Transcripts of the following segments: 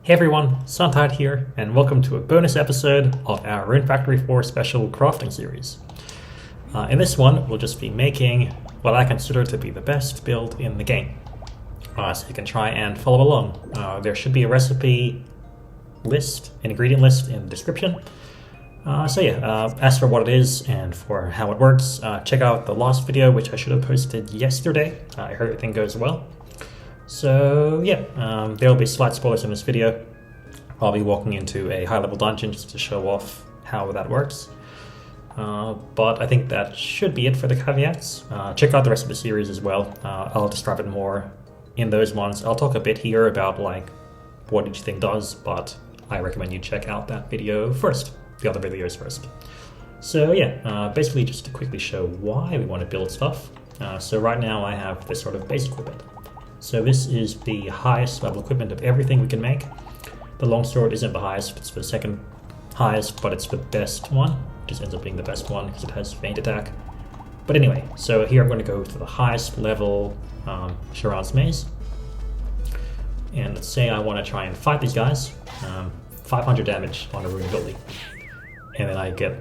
Hey everyone, Suntide here, and welcome to a bonus episode of our Rune Factory 4 special crafting series. In this one, we'll just be making what I consider to be the best build in the game. So you can try and follow along. There should be a recipe list, an ingredient list in the description. As for what it is and for how it works, check out the last video, which I should have posted yesterday. I hope everything goes well. So there'll be slight spoilers in this video. I'll be walking into a high-level dungeon just to show off how that works. But I think that should be it for the caveats. Check out the rest of the series as well. I'll describe it more in those ones. I'll talk a bit here about what each thing does, but I recommend you check out that video first, the other videos first. So basically just to quickly show why we want to build stuff. So right now I have this sort of base equipment. So this is the highest level equipment of everything we can make. The longsword isn't the highest, it's the second highest, but it's the best one. It just ends up being the best one because it has feint attack. But anyway, so here I'm going to go to the highest level Charon's Maze. And let's say I want to try and fight these guys. 500 damage on a Rune ability. And then I get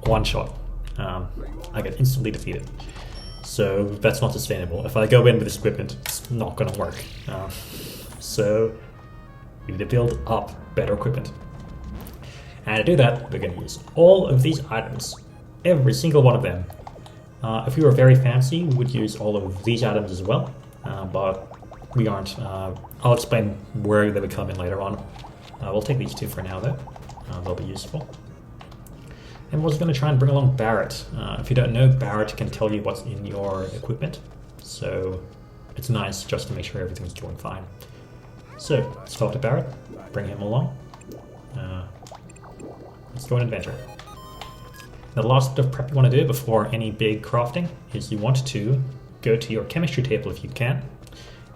one shot. I get instantly defeated. So that's not sustainable. If I go in with this equipment, it's not going to work. So we need to build up better equipment. And to do that, we're going to use all of these items, every single one of them. If we were very fancy, we would use all of these items as well, but we aren't. I'll explain where they would come in later on. We'll take these two for now though. They'll be useful. And we're also going to try and bring along Barrett. If you don't know, Barrett can tell you what's in your equipment, so it's nice just to make sure everything's doing fine. So let's talk to Barrett, bring him along. Let's go on an adventure. The last bit of prep you want to do before any big crafting is you want to go to your chemistry table if you can,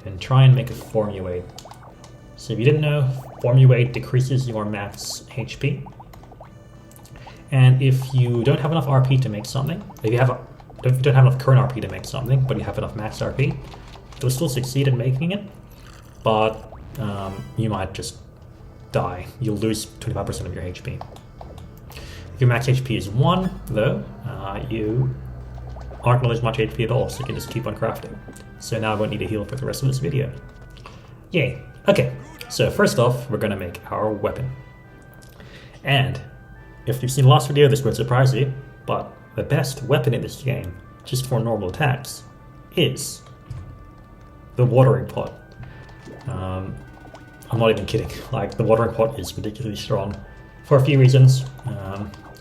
and try and make a formuate. So if you didn't know, formuate decreases your max HP. And if you don't have enough RP to make something, if you don't have enough current RP to make something, but you have enough max RP, you'll still succeed in making it, but you might just die. You'll lose 25% of your HP. If your max HP is 1, though, you aren't going to lose much HP at all, so you can just keep on crafting. So now I won't need to heal for the rest of this video. Yay! Okay, so first off, we're going to make our weapon. And if you've seen the last video, this won't surprise you, but the best weapon in this game, just for normal attacks, is the watering pot. I'm not even kidding, the watering pot is ridiculously strong for a few reasons.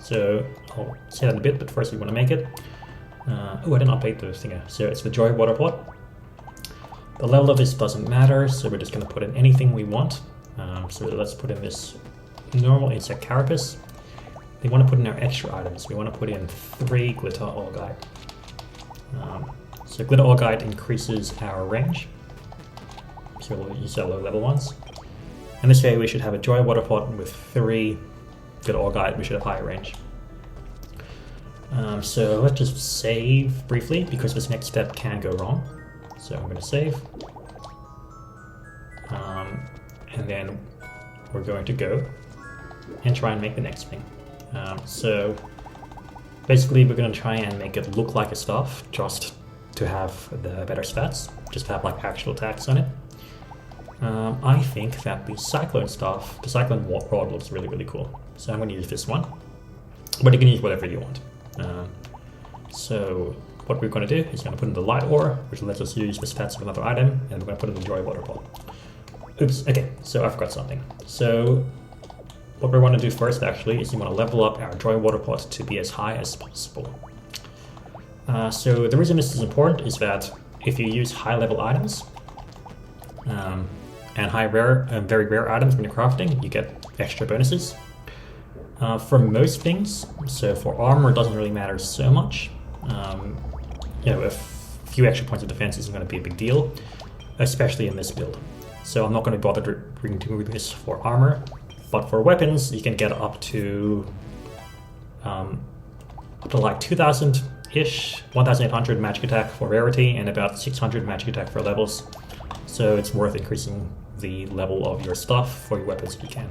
So I'll say that in a bit, but first we want to make it. I didn't update the thinger. So it's the Joy water pot. The level of this doesn't matter, so we're just going to put in anything we want. So let's put in this normal insect carapace. We want to put in our extra items. We want to put in 3 glitter augite. So glitter augite increases our range. So we'll use our low level ones. And this way we should have a Joy water pot with 3 glitter augite. We should have higher range. So let's just save briefly because this next step can go wrong. So I'm going to save. And then we're going to go and try and make the next thing. So basically we're going to try and make it look like a staff just to have the better stats, just to have actual attacks on it. I think that the cyclone staff, the cyclone rod looks really, really cool. So I'm going to use this one, but you can use whatever you want. So what we're going to do is going to put in the light ore, which lets us use the stats of another item, and we're going to put in the Joy water pot. Oops, okay, so I forgot something. So what we want to do first actually is you want to level up our Joy water pot to be as high as possible. So the reason this is important is that if you use high level items and very rare items when you're crafting, you get extra bonuses. For most things, so for armor it doesn't really matter so much. A few extra points of defense isn't going to be a big deal, especially in this build. So I'm not going to bother doing this for armor. But for weapons, you can get up to 2,000-ish, 1,800 magic attack for rarity, and about 600 magic attack for levels. So it's worth increasing the level of your stuff for your weapons if you can.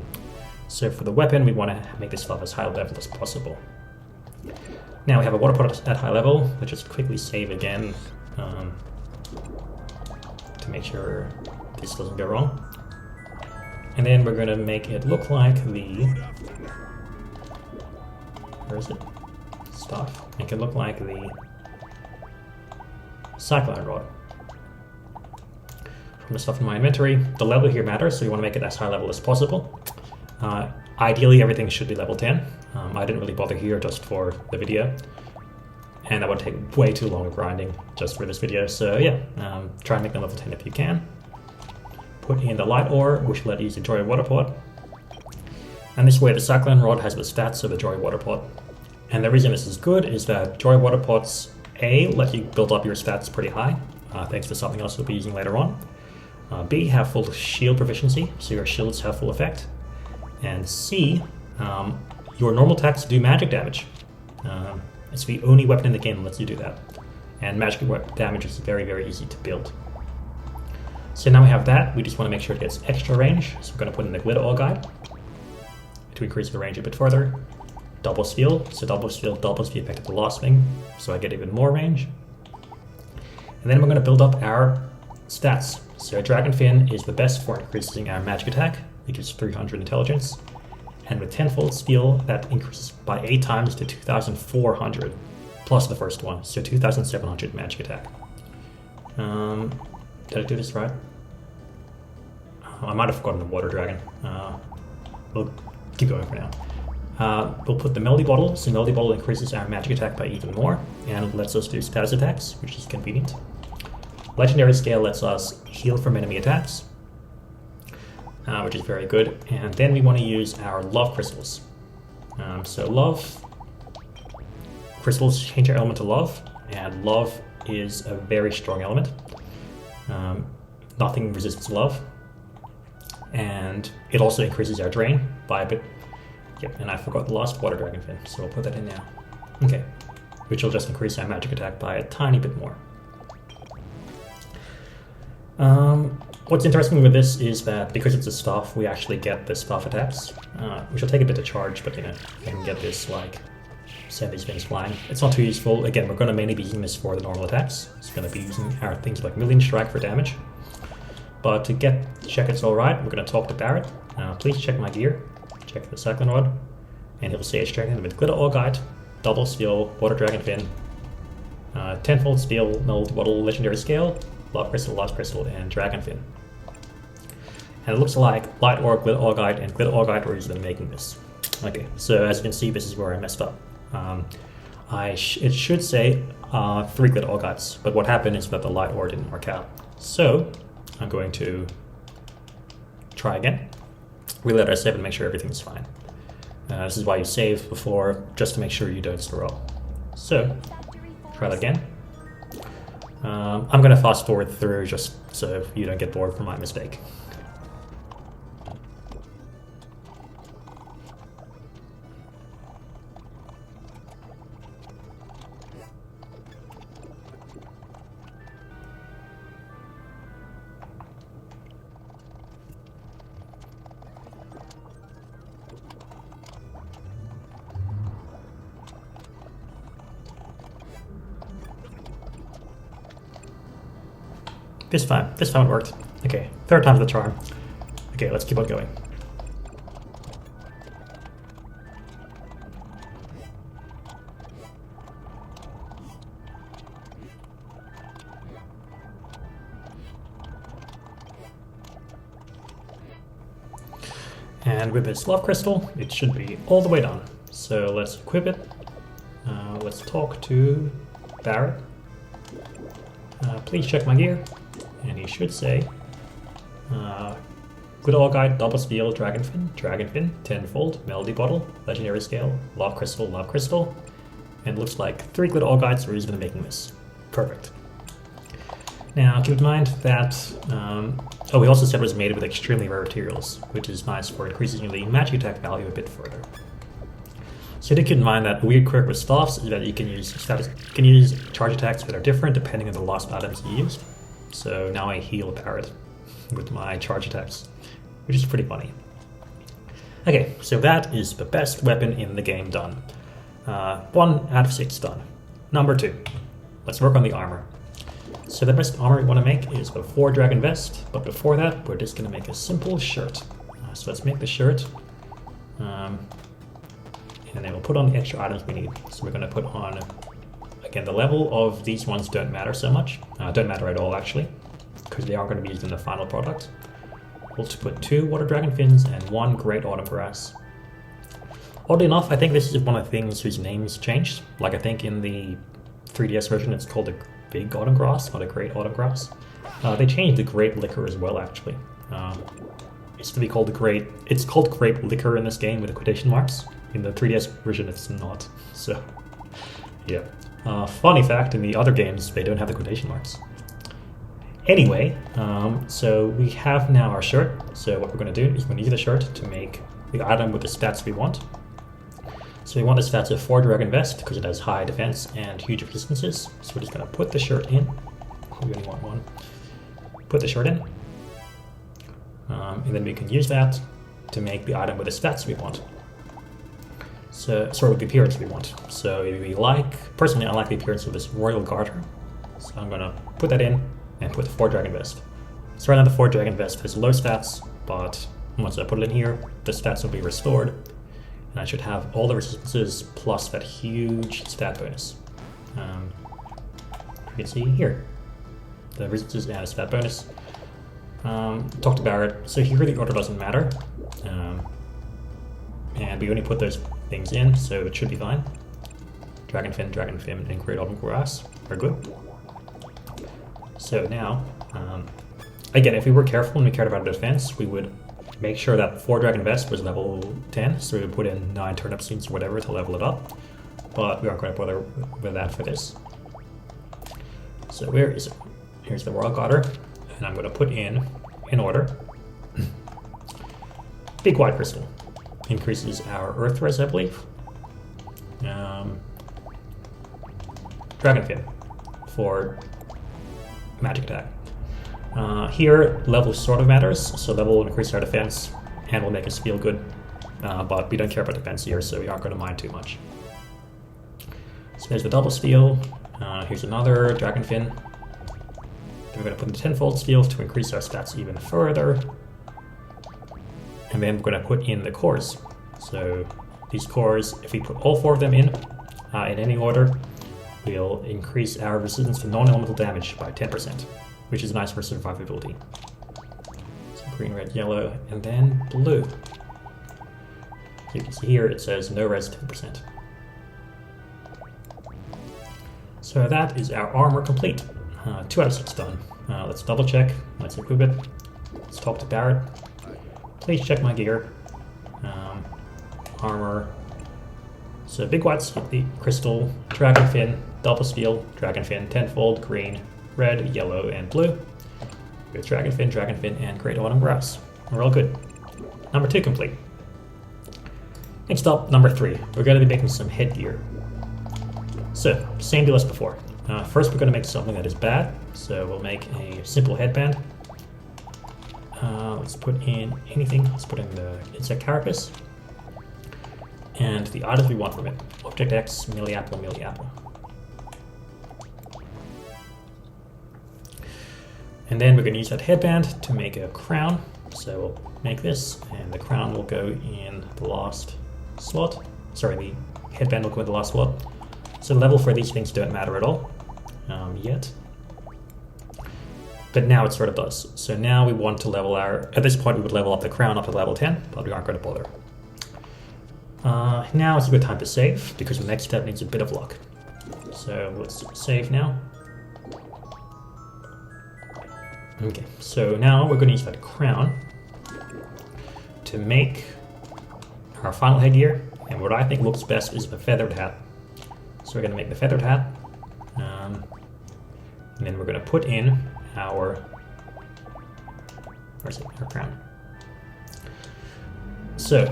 So for the weapon, we want to make this stuff as high level as possible. Now we have a water pot at high level. Let's just quickly save again to make sure this doesn't go wrong. And then we're going to make it look like the... Where is it? Stuff. Make it look like the cyclone rod. From the stuff in my inventory, the level here matters, so you want to make it as high level as possible. Ideally, everything should be level 10. I didn't really bother here just for the video, and that would take way too long grinding just for this video. So yeah, try and make them level 10 if you can. Put in the light ore, which will let you use the Joy Water Pot. And this way the Cyclone Rod has the stats of the Joy Water Pot. And the reason this is good is that Joy Water Pots, A, let you build up your stats pretty high, thanks to something else we'll be using later on. B, have full shield proficiency, so your shields have full effect. And C, your normal attacks do magic damage. It's the only weapon in the game that lets you do that. And magic damage is very, very easy to build. So now we have that, we just want to make sure it gets extra range. So we're going to put in the Glitter Ore Guide to increase the range a bit further. Double Steel, so double Steel doubles the effect of the Lost Wing, so I get even more range. And then we're going to build up our stats. So Dragon Fin is the best for increasing our magic attack. It gives 300 intelligence. And with tenfold steel, that increases by 8 times to 2,400, plus the first one, so 2,700 magic attack. Did I do this right? I might have forgotten the Water Dragon. We'll keep going for now. We'll put the Melody Bottle, so Melody Bottle increases our magic attack by even more, and lets us do status attacks, which is convenient. Legendary Scale lets us heal from enemy attacks, which is very good. And then we want to use our Love Crystals. So Love Crystals change our element to Love, and Love is a very strong element. Nothing resists Love, and it also increases our Drain by a bit. Yep, and I forgot the last Water Dragon Fin, so we'll put that in now. Okay, which will just increase our magic attack by a tiny bit more. What's interesting with this is that because it's a staff, we actually get the staff attacks, which will take a bit to charge, but you know, you can get this, like, send these things flying. It's not too useful. Again, we're going to mainly be using this for the normal attacks. It's going to be using our things like Million Strike for damage. But to check it's alright, we're going to talk to Barret. Please check my gear. Check the Cyclone Rod, and he'll say strengthened with Glitter Ore Guide, Double Steel, Water Dragon Fin, Tenfold Steel, Melody Bottle, Legendary Scale, Love Crystal, Lost Crystal, and Dragon Fin. And it looks like Light Ore, Glitter Ore Guide, and Glitter Ore Guide were used in making this. Okay, so as you can see, this is where I messed up. It should say 3 Glitter Ore Guides, but what happened is that the Light Ore didn't work out. So I'm going to try again. Reload our save and make sure everything's fine. This is why you save before, just to make sure you don't scroll. So, try that again. I'm going to fast forward through just so you don't get bored from my mistake. This time it worked. Okay, 3rd time's the charm. Okay, let's keep on going. And with this Love Crystal, it should be all the way done. So let's equip it. Let's talk to Barret. Please check my gear. And he should say, Glitter Ore Guide, Double Steel, Dragon Fin, Tenfold, Melody Bottle, Legendary Scale, Love Crystal, and it looks like 3 Glitter Ore Guides were used in making this. Perfect. Now keep in mind that, we also said it was made with extremely rare materials, which is nice for increasing the magic attack value a bit further. So do keep in mind that a weird quirk with staffs is that you can use charge attacks that are different depending on the lost items you used. So now I heal Barret. with my charge attacks, which is pretty funny. Okay, so that is the best weapon in the game done. 1 out of 6 done. Number 2, let's work on the armor. So the best armor we want to make is the 4 dragon vest, but before that we're just going to make a simple shirt. So let's make the shirt, and then we'll put on the extra items we need. So we're going to put on, again, the level of these ones don't matter so much, don't matter at all actually, because they are going to be used in the final product. We'll put 2 water dragon fins and 1 great autumn grass. Oddly enough, I think this is one of the things whose names changed. Like I think in the 3DS version it's called a big autumn grass, not a great autumn grass. They changed the grape liquor as well actually. It's to be called it's called grape liquor in this game with the quotation marks. In the 3DS version it's not, so yeah. Funny fact, in the other games they don't have the quotation marks. Anyway, so we have now our shirt. So what we're going to do is we're going to use the shirt to make the item with the stats we want. So we want the stats of 4 dragon vest because it has high defense and huge resistances. So we're just going to put the shirt in. We only want 1. Put the shirt in. And then we can use that to make the item with the stats we want. So, sorry, with the appearance we want. So personally I like the appearance of this royal garter. So I'm going to put that in and put the 4 dragon vest. So right now the 4 dragon vest has low stats, but once I put it in here, the stats will be restored, and I should have all the resistances plus that huge stat bonus. You can see here, the resistances and a stat bonus. Talked about it, so here the order doesn't matter, and we only put those things in, so it should be fine. Dragon fin, and great autumn grass are good. So now, again, if we were careful and we cared about defense, we would make sure that 4 dragon vest was level 10, so we would put in 9 turnip seeds or whatever to level it up, but we aren't going to bother with that for this. So where is it? Here's the royal garter, and I'm going to put in order, big white crystal. Increases our earth res, I believe. Dragon fin for magic attack. Here, level sort of matters, so level will increase our defense and will make us feel good, but we don't care about defense here, so we aren't going to mind too much. So there's the double steel. Here's another dragon fin. Then we're going to put in the tenfold steel to increase our stats even further. And then we're going to put in the cores. So these cores, if we put all 4 of them in any order, we'll increase our resistance to non-elemental damage by 10%, which is nice for survivability. So green, red, yellow, and then blue. So you can see here it says no res 10%. So that is our armor complete. 2 out of 6 done. Let's double check. Let's equip it. Let's talk to Barrett. Please check my gear. Armor. So big white crystal, dragon fin, double steel, dragon fin, tenfold, green, red, yellow, and blue. With dragon fin, and great autumn grass. We're all good. Number 2 complete. Next up, number 3. We're going to be making some headgear. So, same deal as before. First we're going to make something that is bad. So we'll make a simple headband. Let's put in anything. Let's put in the insect carapace. And the items we want from it. Object X, melee apple. And then we're going to use that headband to make a crown. So we'll make this, and the crown will go in the last slot. Sorry, the headband will go in the last slot. So the level for these things don't matter at all yet. But now it sort of does. So now we want to level at this point we would level up the crown up to level 10, but we aren't going to bother. Now it's a good time to save, because the next step needs a bit of luck. So let's save now. Okay, so now we're going to use that crown to make our final headgear, and what I think looks best is the feathered hat. So we're going to make the feathered hat, and then we're going to put in our crown. So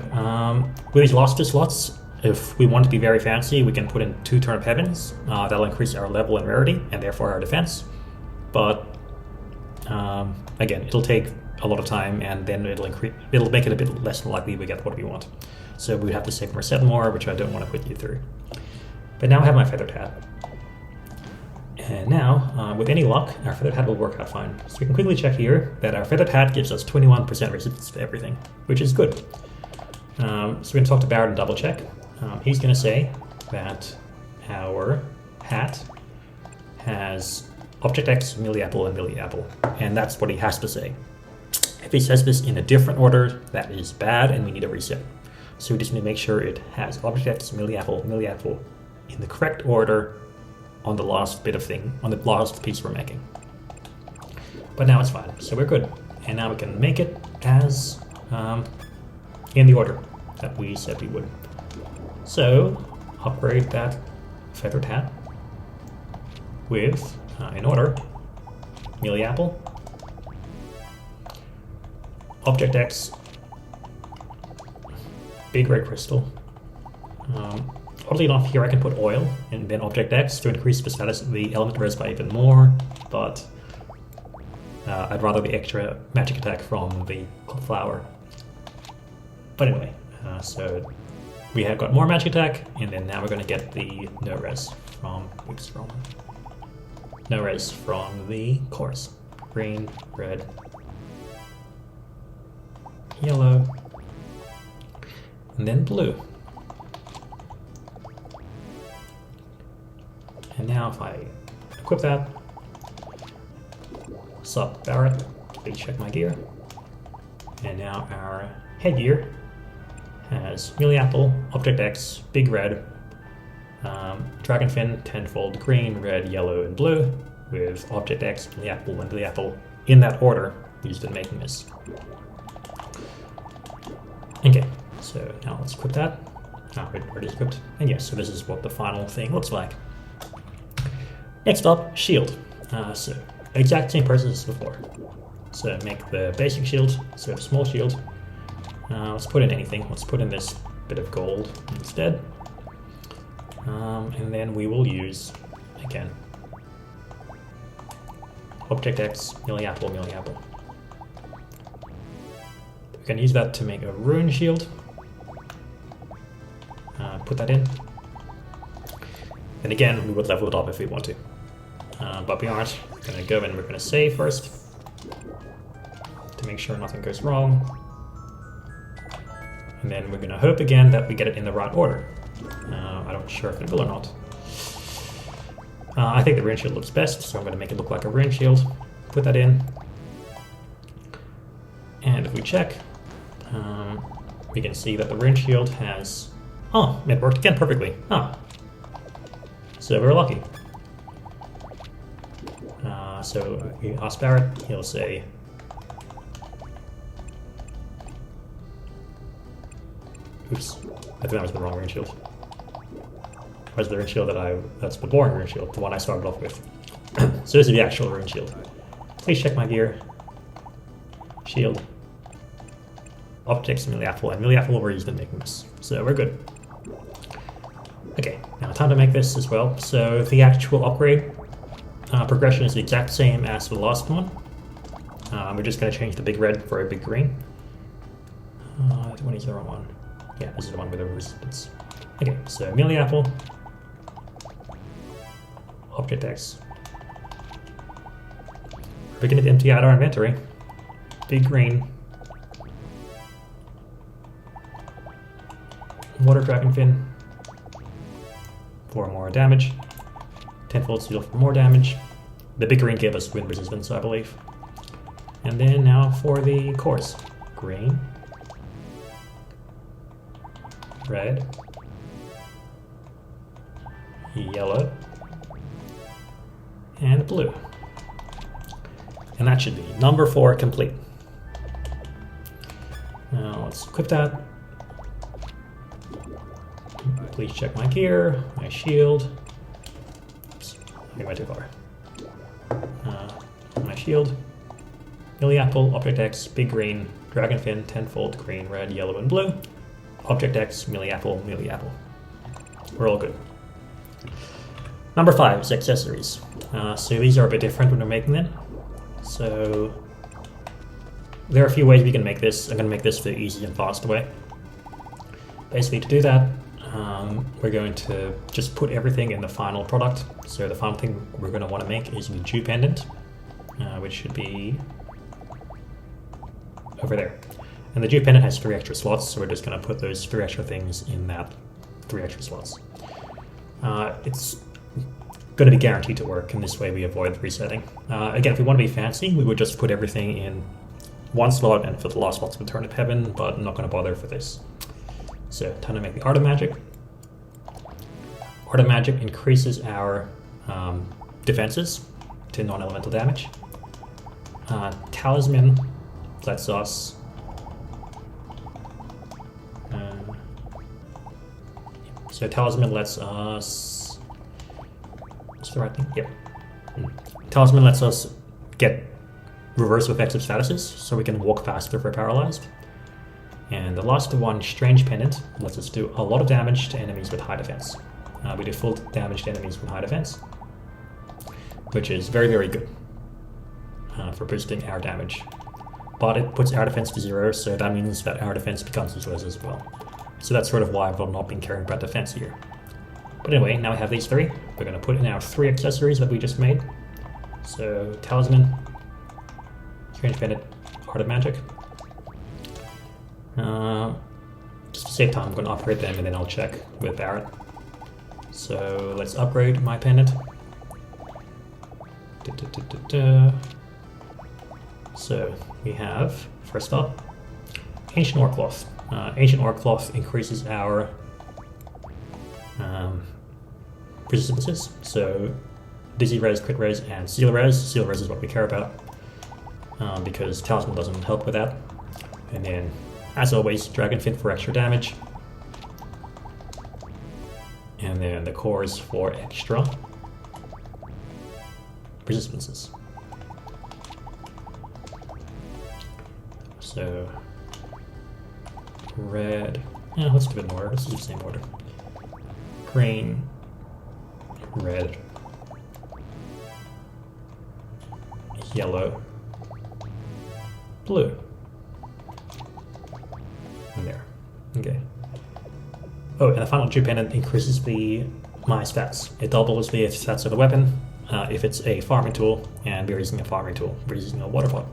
with these last 2 slots, if we want to be very fancy, we can put in 2 turnip heavens. That'll increase our level and rarity, and therefore our defense. But again, it'll take a lot of time, and then it'll make it a bit less likely we get what we want. So we have to save reset more, which I don't want to put you through. But now I have my feathered hat. And now, with any luck, our feathered hat will work out fine. So we can quickly check here that our feathered hat gives us 21% resistance to everything, which is good. So we're going to talk to Barrett and double check. He's going to say that our hat has Object X, milliapple, and milliapple, and that's what he has to say. If he says this in a different order, that is bad, and we need a reset. So we just need to make sure it has Object X, milliapple, milliapple in the correct order on the last bit of thing, on the last piece we're making. But now it's fine, so we're good. And now we can make it as in the order that we said we would. So upgrade that feathered hat with, in order, milliapple, Object X, big red crystal. Oddly enough, here I can put oil and then Object X to increase the status of the element res by even more, but I'd rather the extra magic attack from the flower. But anyway, so we have got more magic attack, and then now we're going to get the no res from the chorus. Green, red, yellow, and then blue. And now if I equip that, sup Barrett, please check my gear. And now our headgear has milliapple, Object X, big red, dragon fin, tenfold green, red, yellow, and blue, with Object X, milliapple, and milliapple in that order used in making this. Okay, so now let's equip that. Already equipped. And yes, so this is what the final thing looks like. Next up, shield. So exact same process as before. So make the basic shield, so a small shield. Let's put in anything. Let's put in this bit of gold instead. And then we will use, again, Object X, milliapple, milliapple. We can use that to make a rune shield. Put that in. And again, we would level it up if we want to. But we aren't. We're going to go and we're going to save first to make sure nothing goes wrong. And then we're going to hope again that we get it in the right order. I'm not sure if it will or not. I think the rune shield looks best, so I'm going to make it look like a rune shield. Put that in. And if we check, we can see that the rune shield has... Oh, it worked again perfectly. Ah. So we're lucky. So we ask Barrett, he'll say... Oops, I think that was the wrong rune shield. Where's the rune shield that's the boring rune shield, the one I started off with. So this is the actual rune shield. Please check my gear. Shield. Objects, milliapple, and milliapple were used in making this. So we're good. Okay, now time to make this as well. So the actual upgrade progression is the exact same as the last one. We're just going to change the big red for a big green. The one is the wrong one. Yeah, this is the one with the resistance. Okay, so milliapple, Object X. We're beginning to empty out our inventory. Big green. Water dragon fin. For more damage. Tenfold steel for more damage. The big green gave us wind resistance, I believe. And then now for the course. Green. Red. Yellow. And blue. And that should be number 4 complete. Now let's equip that. Please check my gear, my shield. Oops, I think I went too far. My shield. Milliapple, Object X, big green, dragon fin, tenfold green, red, yellow, and blue. Object X, milliapple, milliapple. We're all good. Number 5 is accessories. So these are a bit different when we're making them. So there are a few ways we can make this. I'm going to make this the easy and fast way. Basically, to do that, we're going to just put everything in the final product. So the final thing we're going to want to make is the dew pendant, which should be over there. And the dew pendant has 3 extra slots, so we're just going to put those 3 extra things in that 3 extra slots. It's going to be guaranteed to work, and this way we avoid resetting. Again, if we want to be fancy, we would just put everything in 1 slot and fill the last slots with Turnip Heaven, but I'm not going to bother for this. So, time to make the Art of Magic. Art of Magic increases our defenses to non-elemental damage. Talisman lets us so Talisman lets us, what's the right thing? Yep. Talisman lets us get reverse effects of statuses, so we can walk faster if we're paralyzed. And the last one, Strange Pendant, lets us do a lot of damage to enemies with high defense. We do full damage to enemies with high defense, which is very, very good for boosting our damage. But it puts our defense to 0, so that means that our defense becomes useless as well. So that's sort of why I've not been caring about defense here. But anyway, now we have these 3. We're going to put in our 3 accessories that we just made. So, Talisman, Strange Pendant, Art of Magic. Just to save time, I'm going to upgrade them and then I'll check with Barrett. So let's upgrade my pendant. So we have, first up, Ancient Ore Cloth. Ancient Ore Cloth increases our resistances. So Dizzy Res, Crit Res, and Seal Res. Seal Res is what we care about because Talisman doesn't help with that. And then, as always, Dragon Fin for extra damage. And then the cores for extra resistances. So, red, let's do it in order, let's do the same order. Green, red, yellow, blue. And there, okay. Oh, and the final dew pendant increases my stats. It doubles the stats of the weapon if it's a farming tool, and we're using a farming tool. We're using a water pot.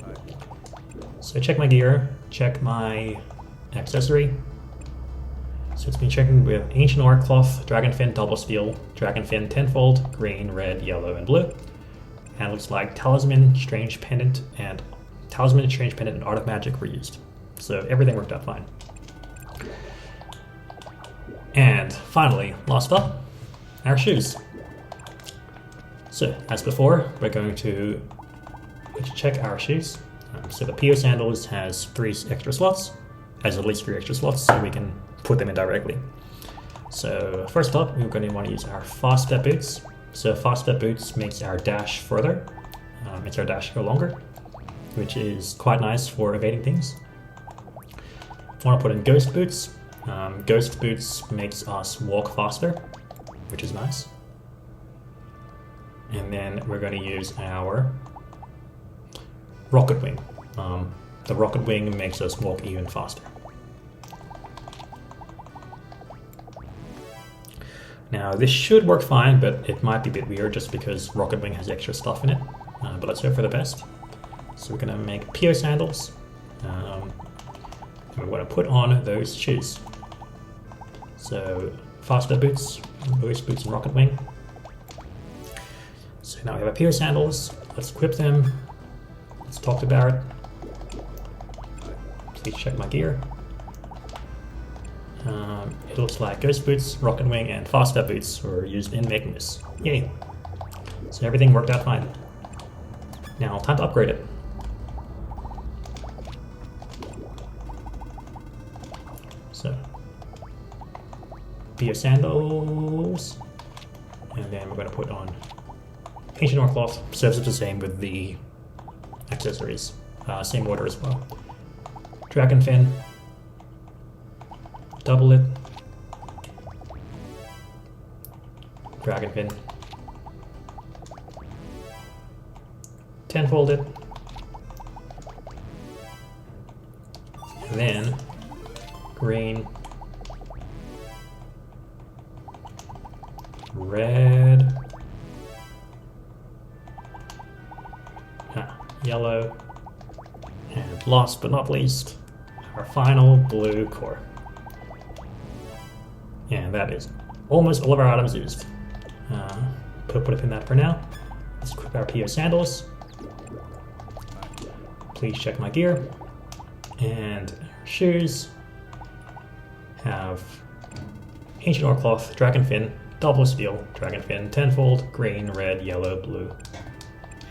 So check my gear, check my accessory. So it's been checking with Ancient Ore Cloth, Dragon Fin, Double Steel, Dragon Fin tenfold, green, red, yellow, and blue. And it looks like Talisman, Strange Pendant, and Art of Magic were used. So everything worked out fine. And finally, last up, our shoes. So, as before, we're going to check our shoes. So the PO Sandals has 3 extra slots, has at least 3 extra slots, so we can put them in directly. So first up, we're going to want to use our Fast Step Boots. So Fast Step Boots makes our dash further, makes our dash go longer, which is quite nice for evading things. Want to put in Ghost Boots. Ghost Boots makes us walk faster, which is nice. And then we're going to use our Rocket Wing. The Rocket Wing makes us walk even faster. Now this should work fine, but it might be a bit weird just because Rocket Wing has extra stuff in it. But let's hope for the best. So we're going to make PO Sandals. And we're going to put on those shoes. So Faster Boots, Ghost Boots, and Rocket Wing. So now we have our PO Sandals. Let's equip them. Let's talk to Barrett. Please check my gear. It looks like Ghost Boots, Rocket Wing, and Fast Step Boots were used in making this. Yay! So everything worked out fine. Now, time to upgrade it. So, PO Sandals, and then we're going to put on Ancient Ore Cloth. Serves it the same with the accessories. Same order as well. Dragon Fin. Double it. Dragon Fin. Tenfold it. then green, red, yellow, and last but not least, our final blue core. And that is almost all of our items used. Put a pin in that for now. Let's equip our PO sandals. Please check my gear. And shoes have ancient oilcloth, dragon fin, double steel, dragon fin, tenfold, green, red, yellow, blue.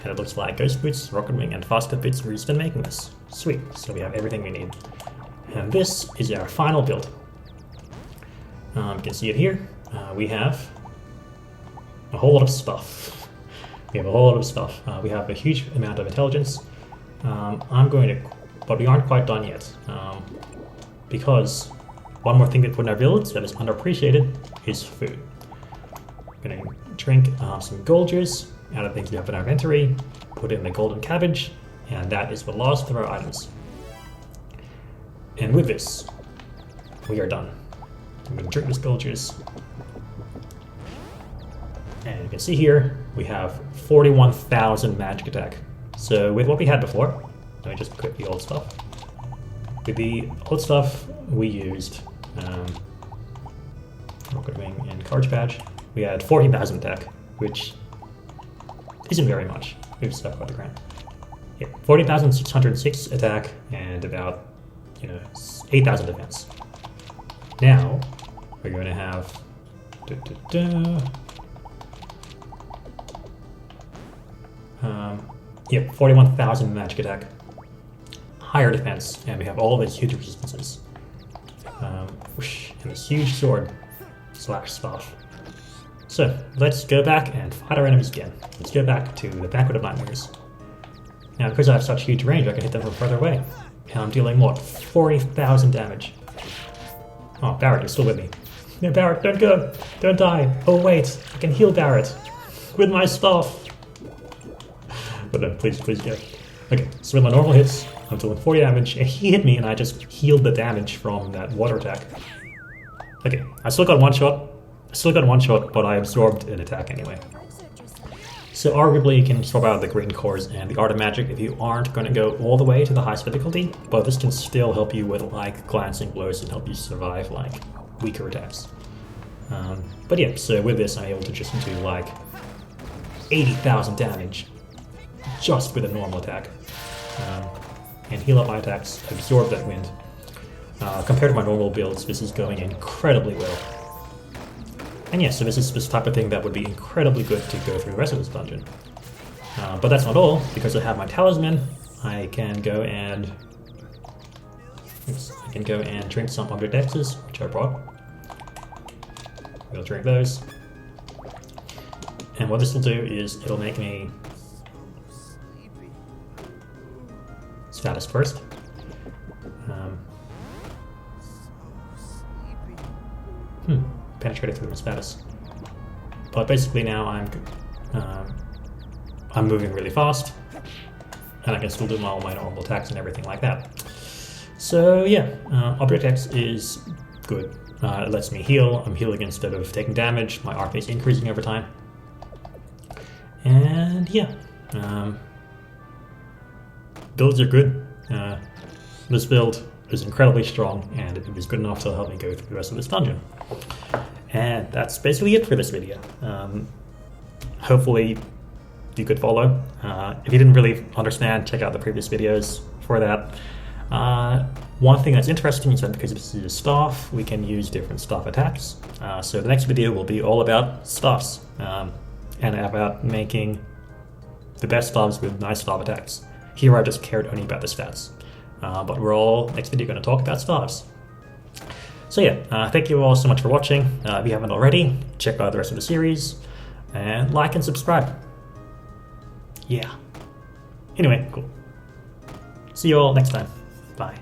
And it looks like ghost boots, rocket wing, and faster bits were used in making this. Sweet, so we have everything we need. And this is our final build. You can see it here. We have a whole lot of stuff. We have a huge amount of intelligence. But we aren't quite done yet. Because one more thing we put in our builds that is underappreciated is food. We're gonna drink some gold juice out of things we have in our inventory, put in the golden cabbage, and that is the last of our items. And with this, we are done. I'm gonna drink this gold juice. And you can see here, we have 41,000 magic attack. So with what we had before, let me just equip the old stuff. With the old stuff, we used rocket wing and courage badge. We had 14,000 attack, which isn't very much. Oops, stuff about the ground. Yeah, 40,606 attack and about 8,000 defense. Now we're going to have 41,000 magic attack, higher defense, and we have all of these huge resistances. And this huge sword / staff. So let's go back and fight our enemies again. Let's go back to the Banquet of Nightmares. Now, because I have such huge range, I can hit them from further away. And I'm dealing what? 40,000 damage. Oh, Barrett, you're still with me. No, Barrett, don't go! Don't die! Oh wait, I can heal Barrett with my staff. But no, please go. Okay, so with my normal hits, I'm dealing 40 damage, and he hit me, and I just healed the damage from that water attack. Okay, I still got one shot, but I absorbed an attack anyway. So arguably you can absorb out the green cores and the Art of Magic if you aren't going to go all the way to the highest difficulty, but this can still help you with like glancing blows and help you survive like weaker attacks. But yeah, so with this I'm able to just do like 80,000 damage just with a normal attack. And heal up my attacks, absorb that wind. Compared to my normal builds, this is going incredibly well. And yeah, so this is this type of thing that would be incredibly good to go through the rest of this dungeon. But that's not all, because I have my talisman, I can go and drink some object X's, which I brought. We'll drink those. And what this will do is it'll make me status first. Penetrated through the status. But basically now I'm moving really fast, and I can still do all my normal attacks and everything like that. So yeah, Object X is good. It lets me heal. I'm healing instead of taking damage. My RP is increasing over time. And yeah, builds are good. This build is incredibly strong, and it was good enough to help me go through the rest of this dungeon. And that's basically it for this video. Hopefully you could follow. If you didn't really understand, check out the previous videos for that. One thing that's interesting is that because this is a staff, we can use different staff attacks. So the next video will be all about staffs, and about making the best staffs with nice staff attacks. Here I just cared only about the stats. But we're all, next video, going to talk about staffs. So yeah, thank you all so much for watching. If you haven't already, check out the rest of the series, and like and subscribe. Yeah. Anyway, cool. See you all next time. Bye.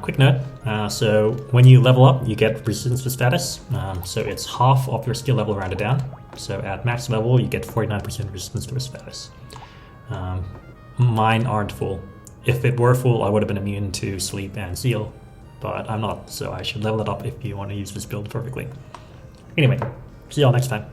Quick note, so when you level up, you get resistance to status. So it's half of your skill level rounded down. So at max level, you get 49% resistance to a status. Mine aren't full, If it were full, I would have been immune to sleep and seal, but I'm not, so I should level it up if you want to use this build perfectly. Anyway, see y'all next time.